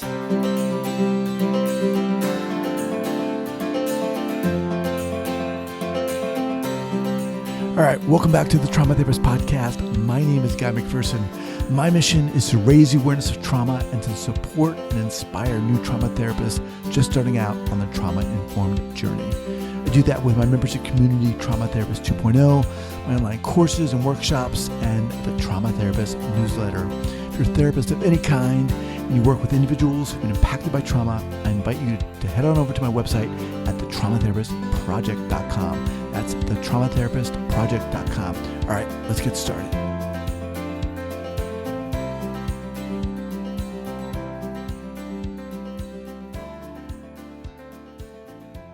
All right, welcome back to the Trauma Therapist Podcast. My name is Guy McPherson. My mission is to raise the awareness of trauma and to support and inspire new trauma therapists just starting out on the trauma-informed journey. I do that with my membership community, Trauma Therapist 2.0, my online courses and workshops, and the Trauma Therapist newsletter. If you're a therapist of any kind and you work with individuals who've been impacted by trauma, I invite you to head on over to my website at thetraumatherapistproject.com. That's thetraumatherapistproject.com. All right, let's get started.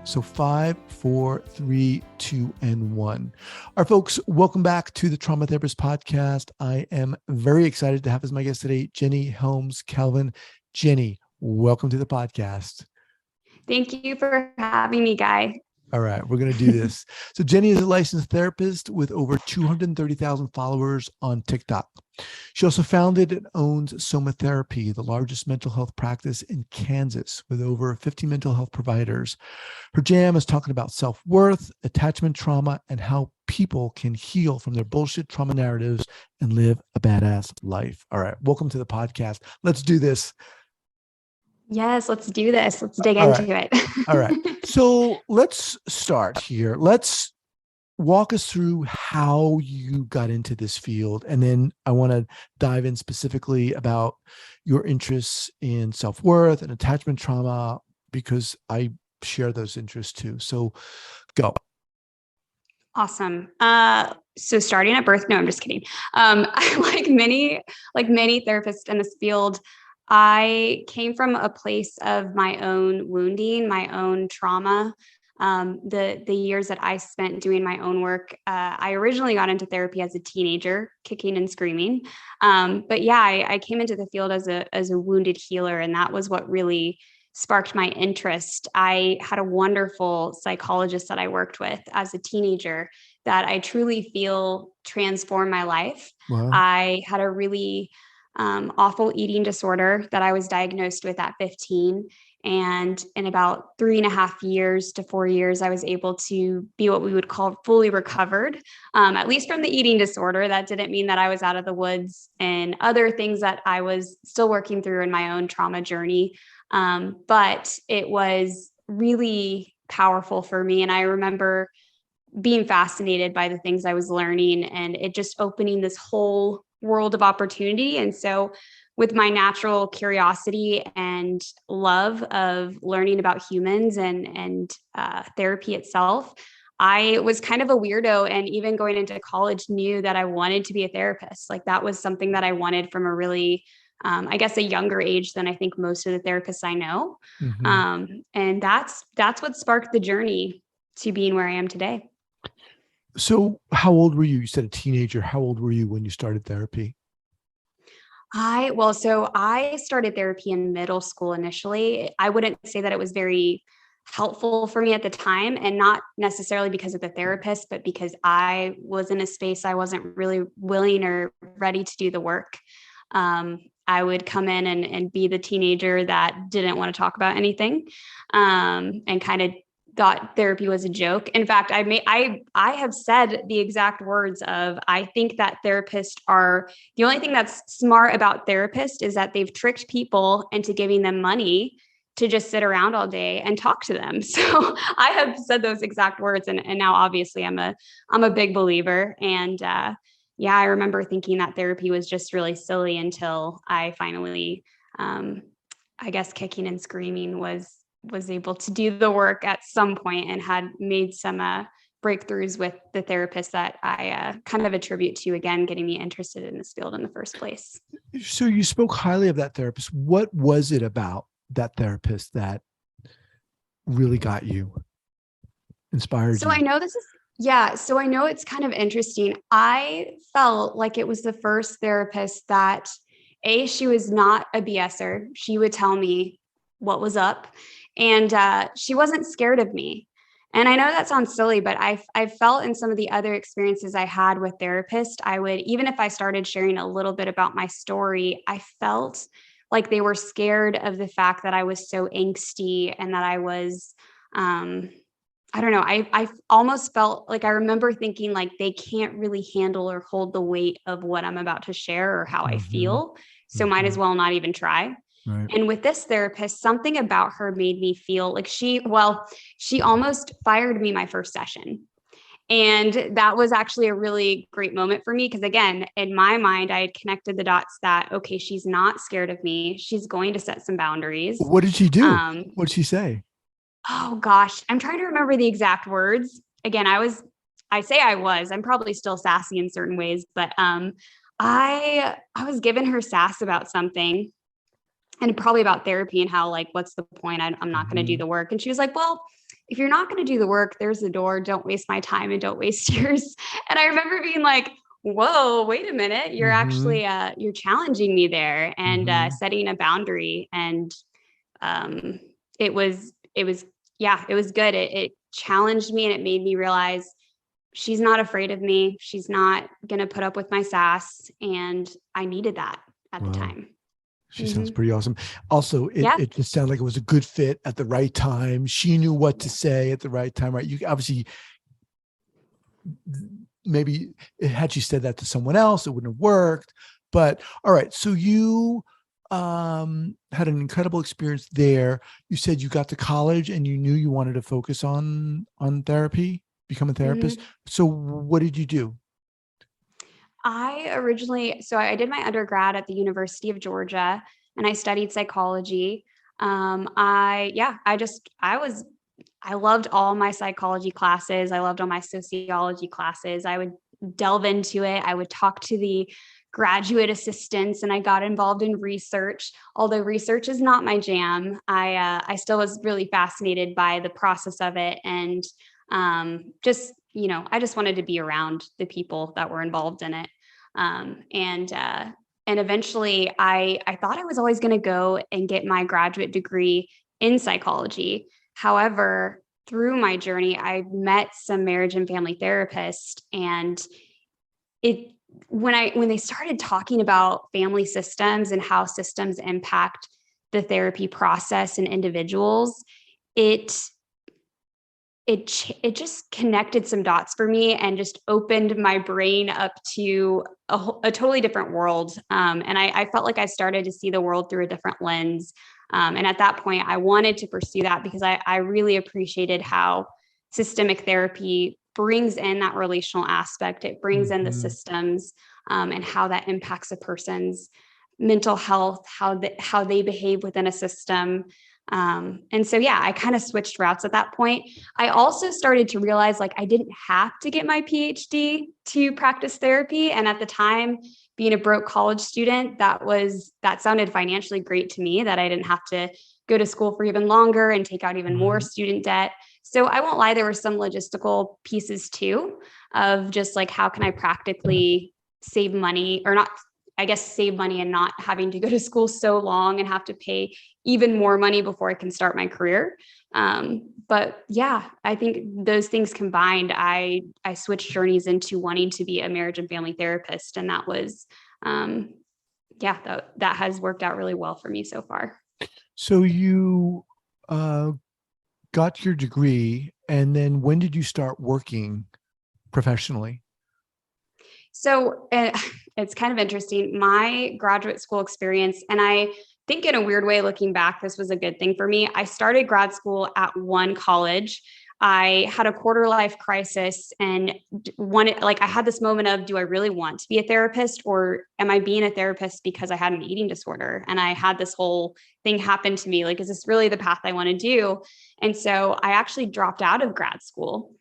So 5, 4, 3, 2, and 1. All right, folks, welcome back to the Trauma Therapist Podcast. I am very excited to have as my guest today, Jenny Helms-Calvin. Jenny, welcome to the podcast. Thank you for having me, Guy. All right, we're going to do this. So Jenny is a licensed therapist with over 230,000 followers on TikTok. She also founded and owns Soma Therapy, the largest mental health practice in Kansas with over 50 mental health providers. Her jam is talking about self-worth, attachment trauma, and how people can heal from their bullshit trauma narratives and live a badass life. All right, welcome to the podcast. Let's do this. Yes, let's do this. Let's dig into it. All right. So let's start here. Let's walk us through how you got into this field. And then I want to dive in specifically about your interests in self-worth and attachment trauma, because I share those interests too. So go. Awesome. So starting at birth, no, I'm just kidding. Like many therapists in this field, I came from a place of my own wounding, my own trauma. The years that I spent doing my own work, I originally got into therapy as a teenager, kicking and screaming. But yeah, I came into the field as a wounded healer, and that was what really sparked my interest. I had a wonderful psychologist that I worked with as a teenager that I truly feel transformed my life. Wow. I had a really awful eating disorder that I was diagnosed with at 15. And in about 3.5 years to 4 years, I was able to be what we would call fully recovered, at least from the eating disorder. That didn't mean that I was out of the woods and other things that I was still working through in my own trauma journey. But it was really powerful for me. And I remember being fascinated by the things I was learning, and it just opening this whole world of opportunity. And so with my natural curiosity and love of learning about humans and therapy itself, I was kind of a weirdo, and even going into college knew that I wanted to be a therapist. Like that was something that I wanted from a really, I guess, a younger age than I think most of the therapists I know. Mm-hmm. And that's what sparked the journey to being where I am today. So how old were you? You said a teenager. How old were you when you started therapy? So I started therapy in middle school initially. I wouldn't say that it was very helpful for me at the time, and not necessarily because of the therapist, but because I was in a space I wasn't really willing or ready to do the work. I would come in and be the teenager that didn't want to talk about anything, and kind of thought therapy was a joke. In fact, I have said the exact words of, I think that therapists are, the only thing that's smart about therapists is that they've tricked people into giving them money to just sit around all day and talk to them. So I have said those exact words. And now obviously I'm a big believer. And I remember thinking that therapy was just really silly until I finally, I guess, kicking and screaming was able to do the work at some point, and had made some breakthroughs with the therapist that I kind of attribute to, again, getting me interested in this field in the first place. So you spoke highly of that therapist. What was it about that therapist that really got you, inspired you? I know I know it's kind of interesting. I felt like it was the first therapist that, she was not a BSer. She would tell me what was up, and she wasn't scared of me. And I know that sounds silly, but I felt in some of the other experiences I had with therapists, I would, even if I started sharing a little bit about my story, I felt like they were scared of the fact that I was so angsty and that I was, I don't know. I almost felt like I remember thinking like they can't really handle or hold the weight of what I'm about to share or how I Mm-hmm. feel. So might as Mm-hmm. well not even try. Right. And with this therapist, something about her made me feel like she almost fired me my first session. And that was actually a really great moment for me because, again, in my mind, I had connected the dots that, okay, she's not scared of me. She's going to set some boundaries. What did she do? Um, What did she say? oh gosh, I'm trying to remember the exact words. Again, I'm probably still sassy in certain ways, but I was giving her sass about something and probably about therapy and how, like, what's the point? I'm not going to do Mm-hmm. the work. And she was like, well, if you're not going to do the work, there's the door. Don't waste my time and don't waste yours. And I remember being like, whoa, wait a minute. You're Mm-hmm. actually, you're challenging me there and Mm-hmm. setting a boundary. And um, it was, yeah, it was good. It challenged me and it made me realize she's not afraid of me. She's not going to put up with my sass. And I needed that at the Wow. time. She sounds Mm-hmm. pretty awesome. Also, Yeah. it just sounded like it was a good fit at the right time. She knew what to say at the right time, right? You obviously, maybe had she said that to someone else, it wouldn't have worked. But all right, so you had an incredible experience there. You said you got to college and you knew you wanted to focus on therapy, become a therapist. Mm-hmm. So what did you do? I did my undergrad at the University of Georgia and I studied psychology. I loved all my psychology classes. I loved all my sociology classes. I would delve into it. I would talk to the graduate assistants and I got involved in research. Although research is not my jam, I still was really fascinated by the process of it and I just wanted to be around the people that were involved in it. And eventually I thought I was always going to go and get my graduate degree in psychology. However, through my journey, I met some marriage and family therapists, and it when they started talking about family systems and how systems impact the therapy process in individuals, it it just connected some dots for me and just opened my brain up to a totally different world. And I felt like I started to see the world through a different lens. And at that point, I wanted to pursue that because I really appreciated how systemic therapy brings in that relational aspect. It brings in the Mm-hmm. systems and how that impacts a person's mental health, how they behave within a system. And so, yeah, I kind of switched routes at that point. I also started to realize like I didn't have to get my PhD to practice therapy. And at the time, being a broke college student, that sounded financially great to me that I didn't have to go to school for even longer and take out even more Right. student debt. So I won't lie, there were some logistical pieces too of just like how can I practically save money or not, I guess save money and not having to go to school so long and have to pay even more money before I can start my career. But yeah, I think those things combined, I switched journeys into wanting to be a marriage and family therapist, and that was, that has worked out really well for me so far. So you uh, got your degree, and then when did you start working professionally? So it's kind of interesting. My graduate school experience, and I think in a weird way, looking back, this was a good thing for me. I started grad school at one college. I had a quarter life crisis and I had this moment of, do I really want to be a therapist or am I being a therapist because I had an eating disorder? And I had this whole thing happen to me. Like, is this really the path I want to do? And so I actually dropped out of grad school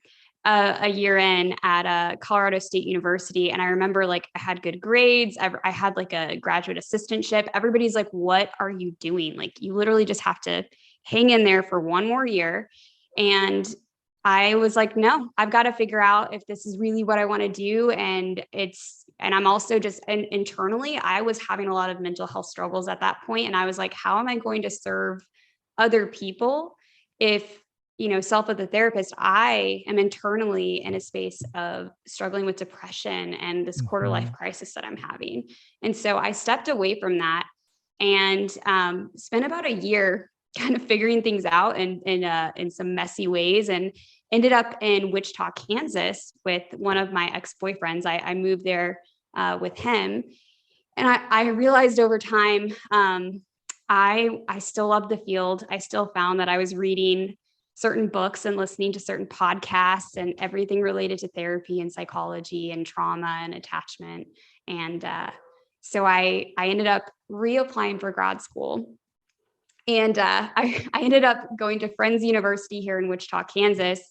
a year in at Colorado State University. And I remember like I had good grades. I had like a graduate assistantship. Everybody's like, what are you doing? Like you literally just have to hang in there for one more year. And I was like, no, I've got to figure out if this is really what I want to do. And I'm also just, and internally, I was having a lot of mental health struggles at that point. And I was like, how am I going to serve other people if self as a therapist, I am internally in a space of struggling with depression and this quarter life Mhm. crisis that I'm having. And so I stepped away from that. and spent about a year kind of figuring things out in some messy ways, and ended up in Wichita, Kansas with one of my ex-boyfriends. I moved there with him. And I realized over time, I still loved the field. I still found that I was reading certain books and listening to certain podcasts and everything related to therapy and psychology and trauma and attachment. And so I ended up reapplying for grad school. And I ended up going to Friends University here in Wichita, Kansas,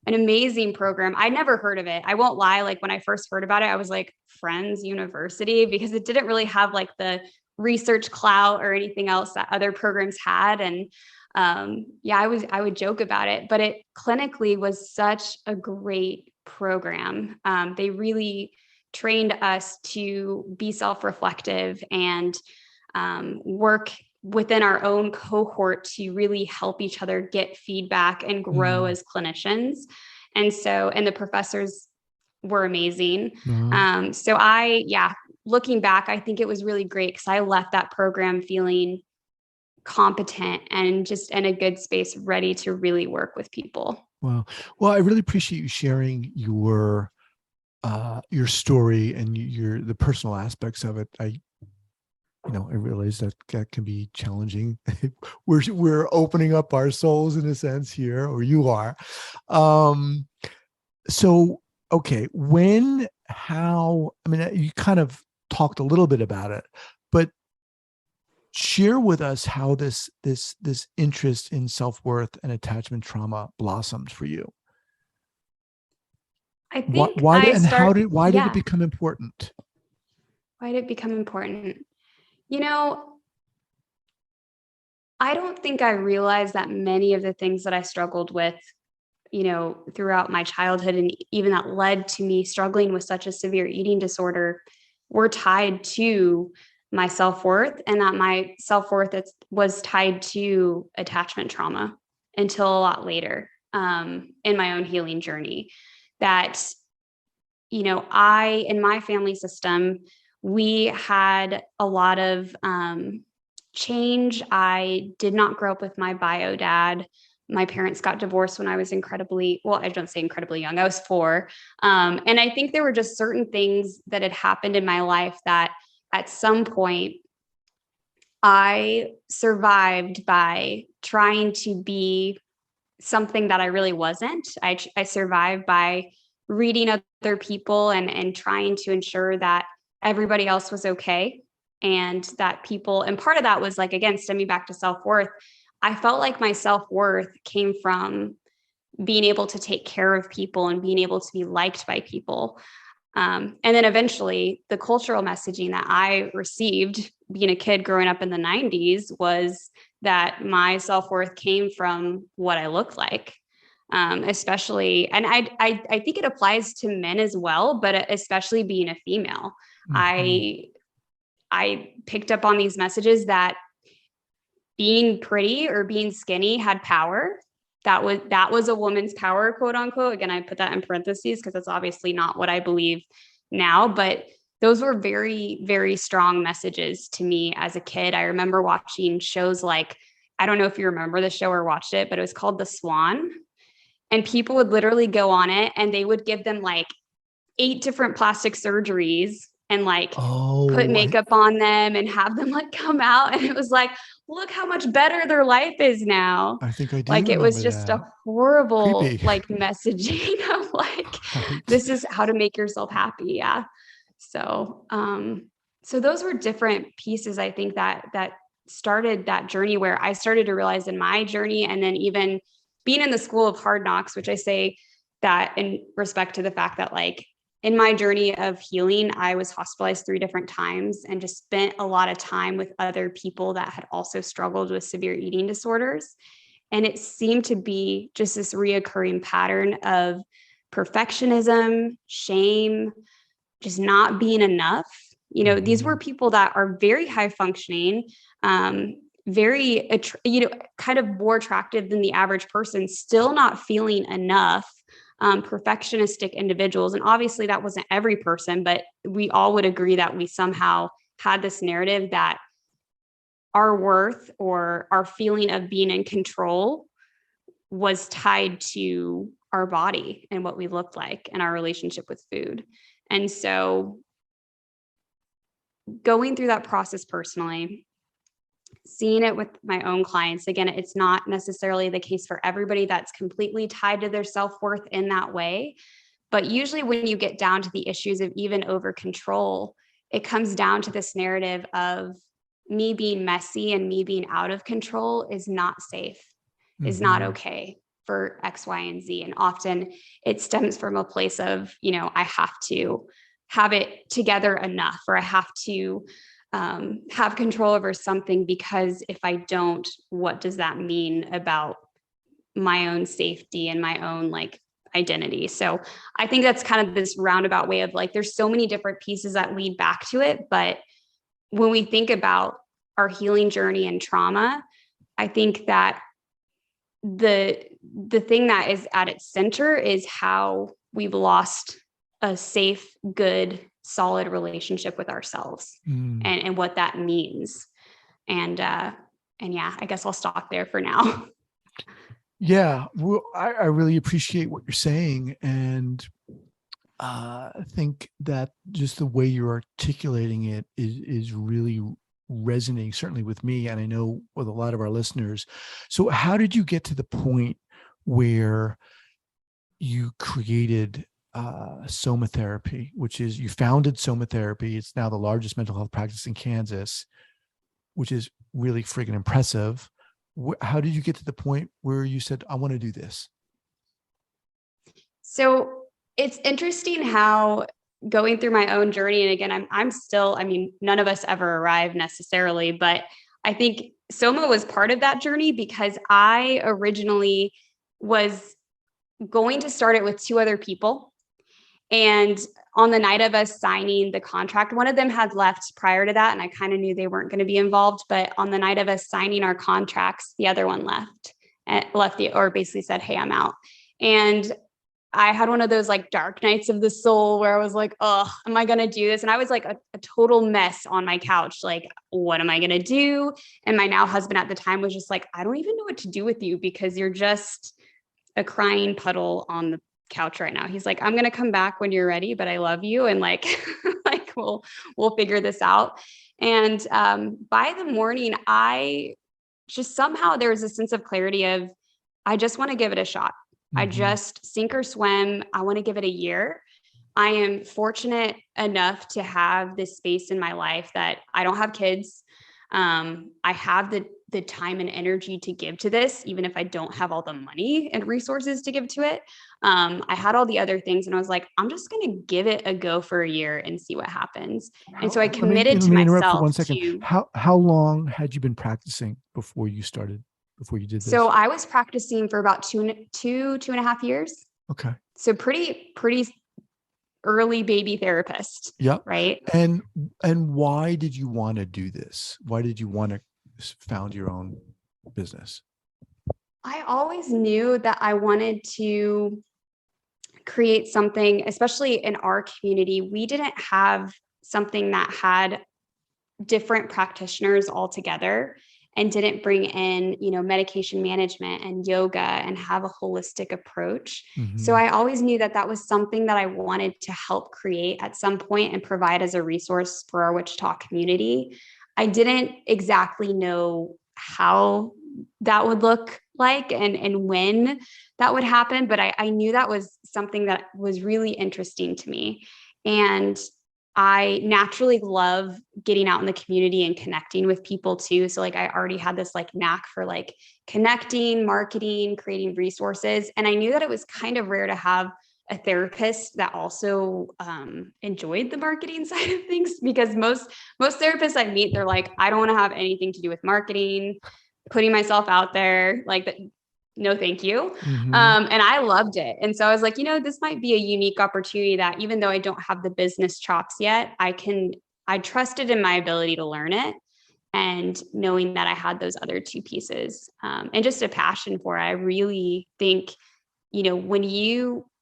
an amazing program. I never heard of it. I won't lie. Like when I first heard about it, I was like, Friends University, because it didn't really have like the research clout or anything else that other programs had. And I would joke about it, but it clinically was such a great program. They really trained us to be self-reflective and work within our own cohort to really help each other get feedback and grow as clinicians. And the professors were amazing. Looking back, I think it was really great because I left that program feeling competent and just in a good space, ready to really work with people. Wow. Well, I really appreciate you sharing your story and the personal aspects of it. I realize that can be challenging. We're opening up our souls in a sense here, or you are. So, okay, you kind of talked a little bit about it, but share with us how this interest in self-worth and attachment trauma blossomed for you. I think why did it become important? Why did it become important? I don't think I realized that many of the things that I struggled with, throughout my childhood, and even that led to me struggling with such a severe eating disorder, were tied to my self-worth, and that my self-worth was tied to attachment trauma until a lot later in my own healing journey. That, in my family system, we had a lot of change. I did not grow up with my bio dad. My parents got divorced when I was I don't say incredibly young. I was 4. And I think there were just certain things that had happened in my life that at some point I survived by trying to be something that I really wasn't. I survived by reading other people and trying to ensure that everybody else was okay. And part of that was like, again, stemming back to self-worth. I felt like my self-worth came from being able to take care of people and being able to be liked by people. And then eventually the cultural messaging that I received being a kid growing up in the 90s was that my self-worth came from what I looked like. Especially, and I think it applies to men as well, but especially being a female. Mm-hmm. I picked up on these messages that being pretty or being skinny had power. That was a woman's power, quote unquote. Again, I put that in parentheses because that's obviously not what I believe now, but those were very, very strong messages to me as a kid. I remember watching shows like, I don't know if you remember the show or watched it, but it was called The Swan. And people would literally go on it and they would give them like 8 different plastic surgeries and put makeup on them and have them come out. And it was like, look how much better their life is now. I think I do. It was just a horrible messaging of right. This is how to make yourself happy. Yeah. So those were different pieces, I think, that started that journey where I started to realize in my journey, and then even being in the school of hard knocks, which I say that in respect to the fact that in my journey of healing, I was hospitalized 3 different times and just spent a lot of time with other people that had also struggled with severe eating disorders. And it seemed to be just this reoccurring pattern of perfectionism, shame, just not being enough. These were people that are very high functioning, very, kind of more attractive than the average person, still not feeling enough, perfectionistic individuals. And obviously that wasn't every person, but we all would agree that we somehow had this narrative that our worth or our feeling of being in control was tied to our body and what we looked like and our relationship with food. And so going through that process personally, seeing it with my own clients, again, it's not necessarily the case for everybody that's completely tied to their self-worth in that way. But usually when you get down to the issues of even over control, it comes down to this narrative of me being messy and me being out of control is not safe, is not okay for X, Y, and Z. And often it stems from a place of, I have to have it together enough, or I have to have control over something, because if I don't, what does that mean about my own safety and my own identity? So I think that's kind of this roundabout way of there's so many different pieces that lead back to it. But when we think about our healing journey and trauma, I think that the thing that is at its center is how we've lost a safe, good, solid relationship with ourselves and what that means. And yeah, I guess I'll stop there for now. Yeah, well, I really appreciate what you're saying. And I think that just the way you're articulating it is really resonating, certainly with me, and I know with a lot of our listeners. So how did you get to the point where you created somatherapy, which is, you founded somatherapy? It's now the largest mental health practice in Kansas, which is really friggin' impressive. How did you get to the point where you said, I want to do this? So it's interesting how going through my own journey, and again, I'm still, none of us ever arrive necessarily, but I think Soma was part of that journey, because I originally was going to start it with two other people. And on the night of us signing the contract, one of them had left prior to that, and I kind of knew they weren't going to be involved. But on the night of us signing our contracts, the other one or basically said, "Hey, I'm out." And I had one of those dark nights of the soul where I was like, "Oh, am I going to do this?" And I was like a total mess on my couch. Like, what am I going to do? And my now husband at the time was just like, "I don't even know what to do with you, because you're just a crying puddle on the couch right now." He's like, "I'm going to come back when you're ready, but I love you. And we'll figure this out." And by the morning, I just somehow there was a sense of clarity of, I just want to give it a shot. I just sink or swim. I want to give it a year. I am fortunate enough to have this space in my life that I don't have kids. I have the time and energy to give to this, even if I don't have all the money and resources to give to it. I had all the other things, and I was like, I'm just going to give it a go for a year and see what happens. And so I committed to interrupt for myself 1 second. How long had you been practicing before you did this? So I was practicing for about two and a half years. Okay. So pretty early baby therapist. Yeah. Right. And why did you want to do this? Why did you want to found your own business? I always knew that I wanted to create something, especially in our community. We didn't have something that had different practitioners all together and didn't bring in, medication management and yoga and have a holistic approach. So I always knew that that was something that I wanted to help create at some point and provide as a resource for our Wichita community. I didn't exactly know how that would look like and when that would happen, but I knew that was something that was really interesting to me. And I naturally love getting out in the community and connecting with people too. So I already had this knack for connecting, marketing, creating resources. And I knew that it was kind of rare to have a therapist that also enjoyed the marketing side of things, because most therapists I meet, they're like, I don't want to have anything to do with marketing, putting myself out there, no, thank you. And I loved it. And so I was like, this might be a unique opportunity that, even though I don't have the business chops yet, I trusted in my ability to learn it, and knowing that I had those other two pieces and just a passion for it. I really think,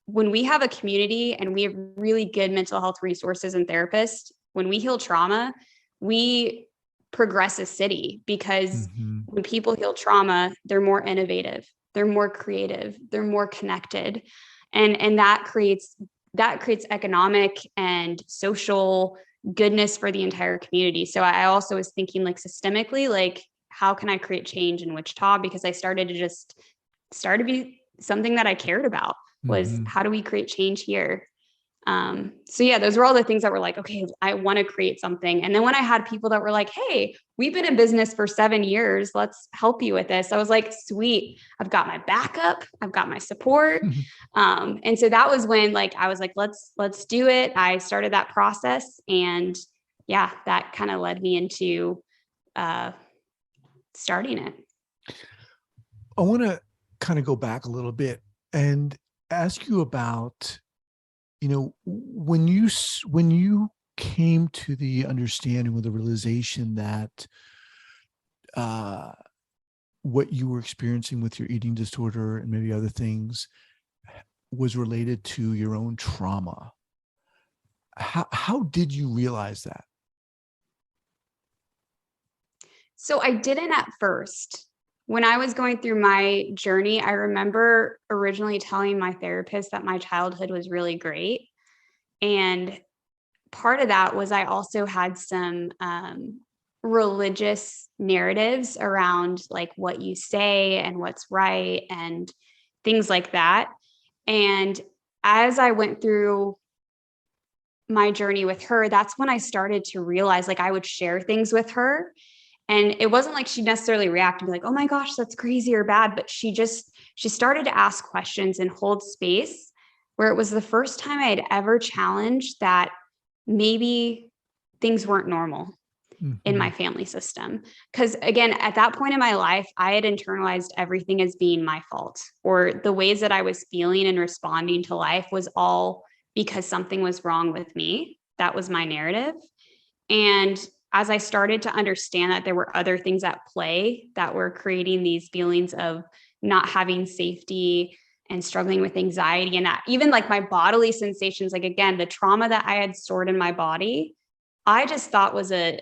when we have a community and we have really good mental health resources and therapists, when we heal trauma, we progress a city, because Mm-hmm. when people heal trauma, they're more innovative, they're more creative, they're more connected. And that creates economic and social goodness for the entire community. So I also was thinking like systemically, like how can I create change in Wichita? Because I started to be something that I cared about, was Mm-hmm. how do we create change here? So yeah, those were all the things that were like, okay, I want to create something. And then when I had people that were like, hey, we've been in business for 7 years, let's help you with this, I was like, sweet, I've got my backup, I've got my support. And so that was when like I was like, let's do it. I started that process, and yeah, that kind of led me into starting it. I want to kind of go back a little bit and ask you about, when you came to the understanding or the realization that what you were experiencing with your eating disorder and maybe other things was related to your own trauma. How did you realize that? So I didn't at first. When I was going through my journey, I remember originally telling my therapist that my childhood was really great. And part of that was I also had some religious narratives around like what you say and what's right and things like that. And as I went through my journey with her, that's when I started to realize like I would share things with her. And it wasn't like she necessarily react and be like, oh my gosh, that's crazy or bad. But she started to ask questions and hold space, where it was the first time I had ever challenged that maybe things weren't normal in Mm-hmm. my family system. Because again, at that point in my life, I had internalized everything as being my fault, or the ways that I was feeling and responding to life was all because something was wrong with me. That was my narrative. And as I started to understand that there were other things at play that were creating these feelings of not having safety and struggling with anxiety, and that even like my bodily sensations, like again, the trauma that I had stored in my body, I just thought was a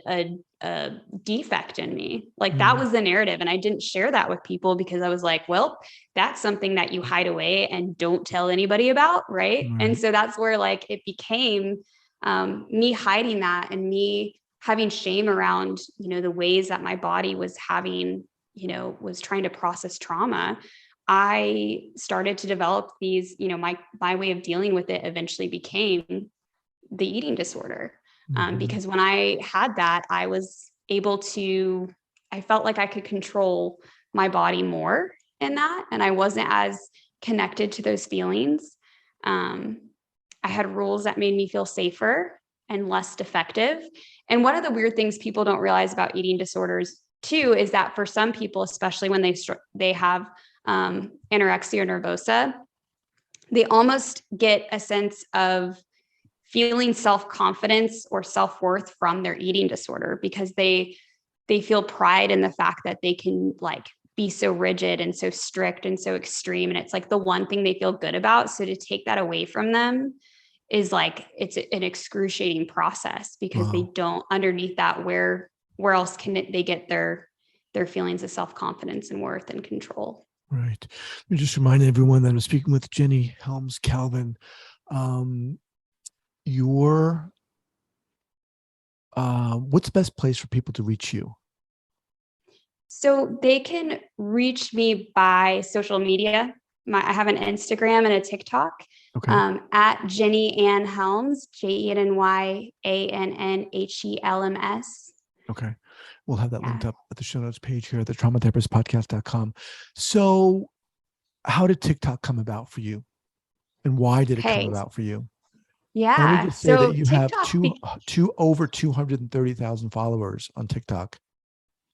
defect in me. Like that Mm-hmm. was the narrative. And I didn't share that with people because I was like, well, that's something that you hide away and don't tell anybody about. Right. And Right. so that's where like it became me hiding that and me having shame around, the ways that my body was having, was trying to process trauma. I started to develop these, my way of dealing with it eventually became the eating disorder. Mm-hmm. Because when I had that, I felt like I could control my body more in that. And I wasn't as connected to those feelings. I had rules that made me feel safer and less defective. And one of the weird things people don't realize about eating disorders too is that for some people, especially when they have anorexia nervosa, they almost get a sense of feeling self-confidence or self-worth from their eating disorder, because they feel pride in the fact that they can like be so rigid and so strict and so extreme. And it's like the one thing they feel good about. So to take that away from them is like, it's an excruciating process, because they Wow. don't underneath that, where else can they get their feelings of self-confidence and worth and control. Right. Let me just remind everyone that I'm speaking with Jenny Helms-Calvin. Um, what's the best place for people to reach you? So they can reach me by social media. I have an Instagram and a TikTok Okay. at Jenny Ann Helms, JennyAnnHelms. Okay. We'll have that Yeah. linked up at the show notes page here at the traumatherapistpodcast.com. So how did TikTok come about for you? And why did it come Okay. about for you? And let me Yeah. just say that So you have TikTok. over 230,000 followers on TikTok.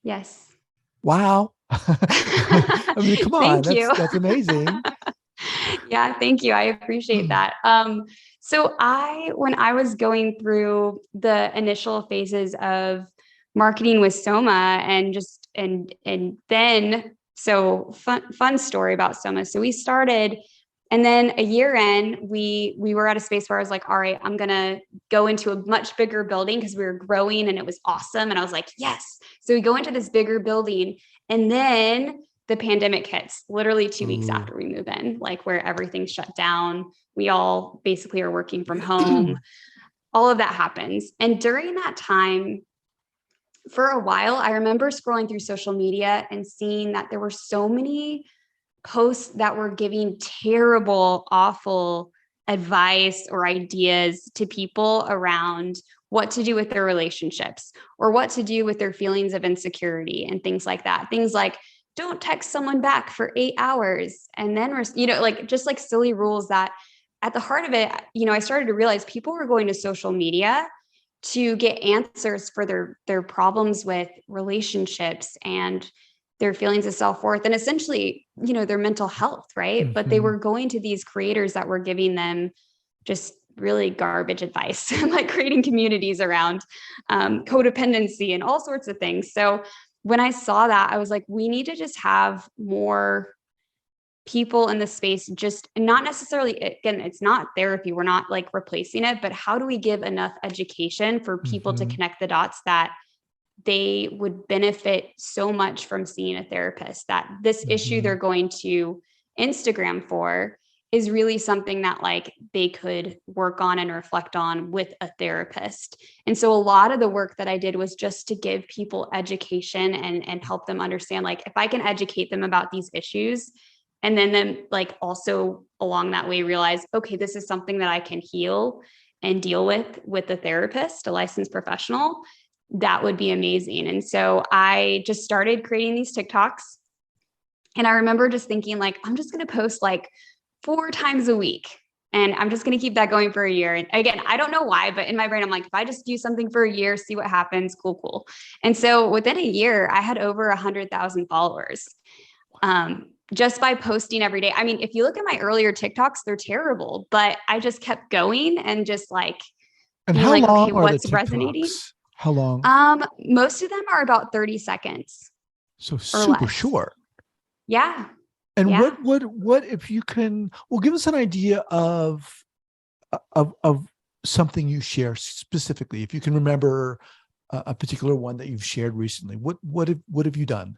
Yes. Wow. I mean, come on, Thank you. that's amazing. Yeah, thank you. I appreciate that. So when I was going through the initial phases of marketing with Soma and then, so fun story about Soma. So we started And then a year in, we were at a space where I was like, all right, I'm going to go into a much bigger building because we were growing and it was awesome. And I was like, yes. So we go into this bigger building, and then the pandemic hits literally 2 weeks after we move in, like where everything's shut down. We all basically are working from home. All of that happens. And during that time, for a while, I remember scrolling through social media and seeing that there were so many posts that were giving terrible, awful advice or ideas to people around what to do with their relationships or what to do with their feelings of insecurity and things like that. Things like, don't text someone back for 8 hours. And then, like just like silly rules that at the heart of it, I started to realize people were going to social media to get answers for their problems with relationships and their feelings of self-worth and essentially, their mental health, right? Mm-hmm. But they were going to these creators that were giving them just really garbage advice, like creating communities around codependency and all sorts of things. So when I saw that, I was like, we need to just have more people in the space, just not necessarily, again, it's not therapy. We're not like replacing it, but how do we give enough education for people to connect the dots that they would benefit so much from seeing a therapist, that this issue they're going to Instagram for is really something that like they could work on and reflect on with a therapist. And so a lot of the work that I did was just to give people education and help them understand, like, if I can educate them about these issues, and then like also along that way realize, okay, this is something that I can heal and deal with a therapist, a licensed professional, that would be amazing. And so I just started creating these TikToks. And I remember just thinking, like, I'm just going to post like 4 times a week. And I'm just going to keep that going for a year. And again, I don't know why, but in my brain, I'm like, if I just do something for a year, see what happens, cool. And so within a year, I had over 100,000 followers. Just by posting every day. I mean, if you look at my earlier TikToks, they're terrible, but I just kept going and just like, and how like, long okay, are what's the TikToks? resonating? How long? Most of them are about 30 seconds. So super short. Yeah. And yeah. What if you can, well, give us an idea of something you share specifically. If you can remember a particular one that you've shared recently, what have you done?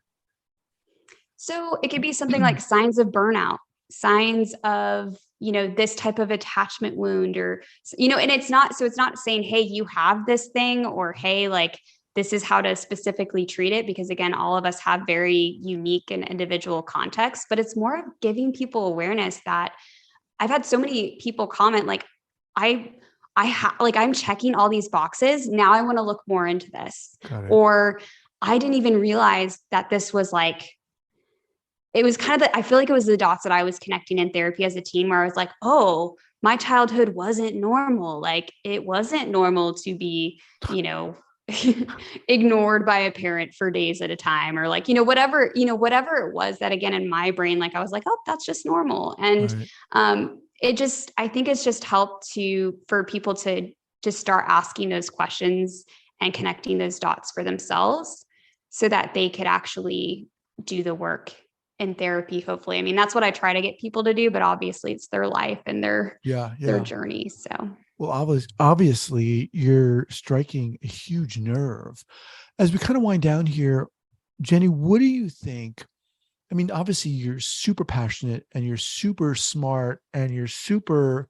So it could be something like signs of burnout, signs of, this type of attachment wound, or, and it's not saying, hey, you have this thing, or, hey, like, this is how to specifically treat it. Because again, all of us have very unique and individual contexts, but it's more of giving people awareness that I've had so many people comment, like, I'm checking all these boxes. Now I want to look more into this. Or I didn't even realize that this was like, it was kind of I feel like it was the dots that I was connecting in therapy as a teen, where I was like, oh, my childhood wasn't normal. Like, it wasn't normal to be, ignored by a parent for days at a time, or like, whatever it was that, again, in my brain, like I was like, oh, that's just normal. And I think it's just helped for people to just start asking those questions and connecting those dots for themselves so that they could actually do the work in therapy, hopefully. I mean, that's what I try to get people to do, but obviously it's their life and their journey. So, well, obviously you're striking a huge nerve. As we kind of wind down here, Jenny, what do you think? I mean, obviously you're super passionate and you're super smart and you're super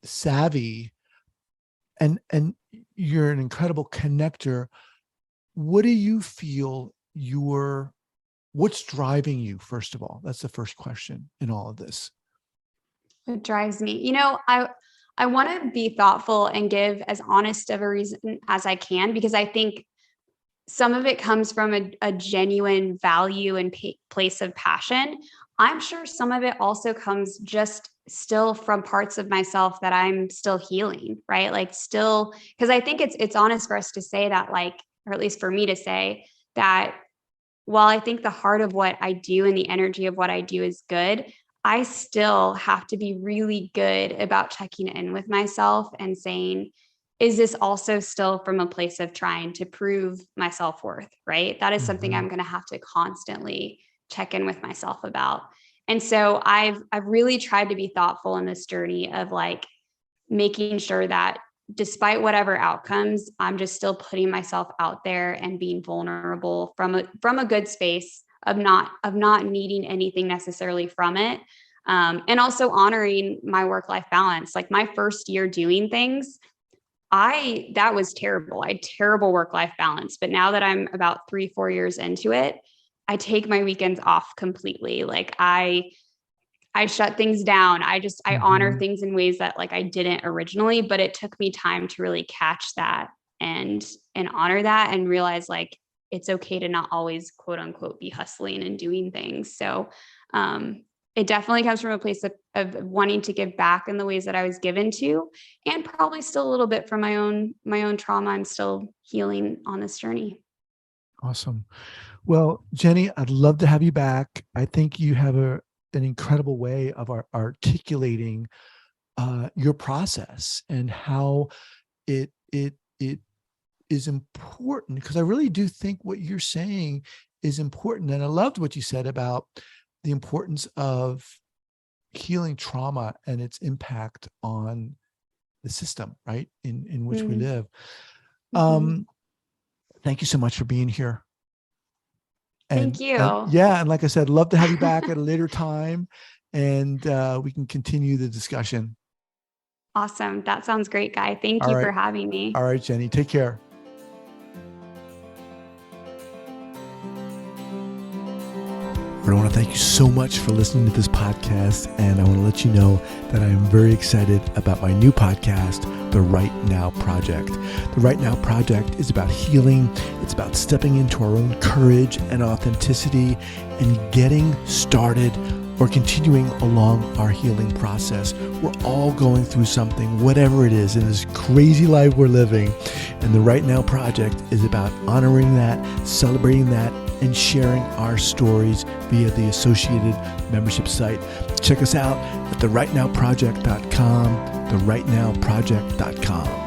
savvy, and you're an incredible connector. What do you feel what's driving you, first of all? That's the first question in all of this. What drives me? I want to be thoughtful and give as honest of a reason as I can, because I think some of it comes from a genuine value and place of passion. I'm sure some of it also comes just still from parts of myself that I'm still healing, right? Like still, because I think it's honest for us to say that, like, or at least for me to say that, while I think the heart of what I do and the energy of what I do is good, I still have to be really good about checking in with myself and saying, is this also still from a place of trying to prove my self-worth, right? That is something I'm going to have to constantly check in with myself about. And so I've really tried to be thoughtful in this journey of like making sure that despite whatever outcomes, I'm just still putting myself out there and being vulnerable from a good space of not needing anything necessarily from it. And also honoring my work-life balance. Like my first year doing things, that was terrible. I had terrible work-life balance. But now that I'm about 3-4 years into it, I take my weekends off completely. Like I shut things down. I honor things in ways that like I didn't originally, but it took me time to really catch that and honor that and realize like it's okay to not always quote unquote be hustling and doing things. So it definitely comes from a place of wanting to give back in the ways that I was given to, and probably still a little bit from my own trauma. I'm still healing on this journey. Awesome. Well, Jenny, I'd love to have you back. I think you have an incredible way of articulating your process and how it is important, because I really do think what you're saying is important. And I loved what you said about the importance of healing trauma and its impact on the system, right, in which we live. Thank you so much for being here. Thank you. And like I said, love to have you back at a later time, and we can continue the discussion. Awesome. That sounds great, Guy. Thank you for having me. All right, Jenny, take care. I want to thank you so much for listening to this podcast, and I want to let you know that I am very excited about my new podcast, The Right Now Project. The Right Now Project is about healing. It's about stepping into our own courage and authenticity and getting started or continuing along our healing process. We're all going through something, whatever it is, in this crazy life we're living. And the Right Now Project is about honoring that, celebrating that, and sharing our stories via the associated membership site. Check us out at therightnowproject.com, therightnowproject.com.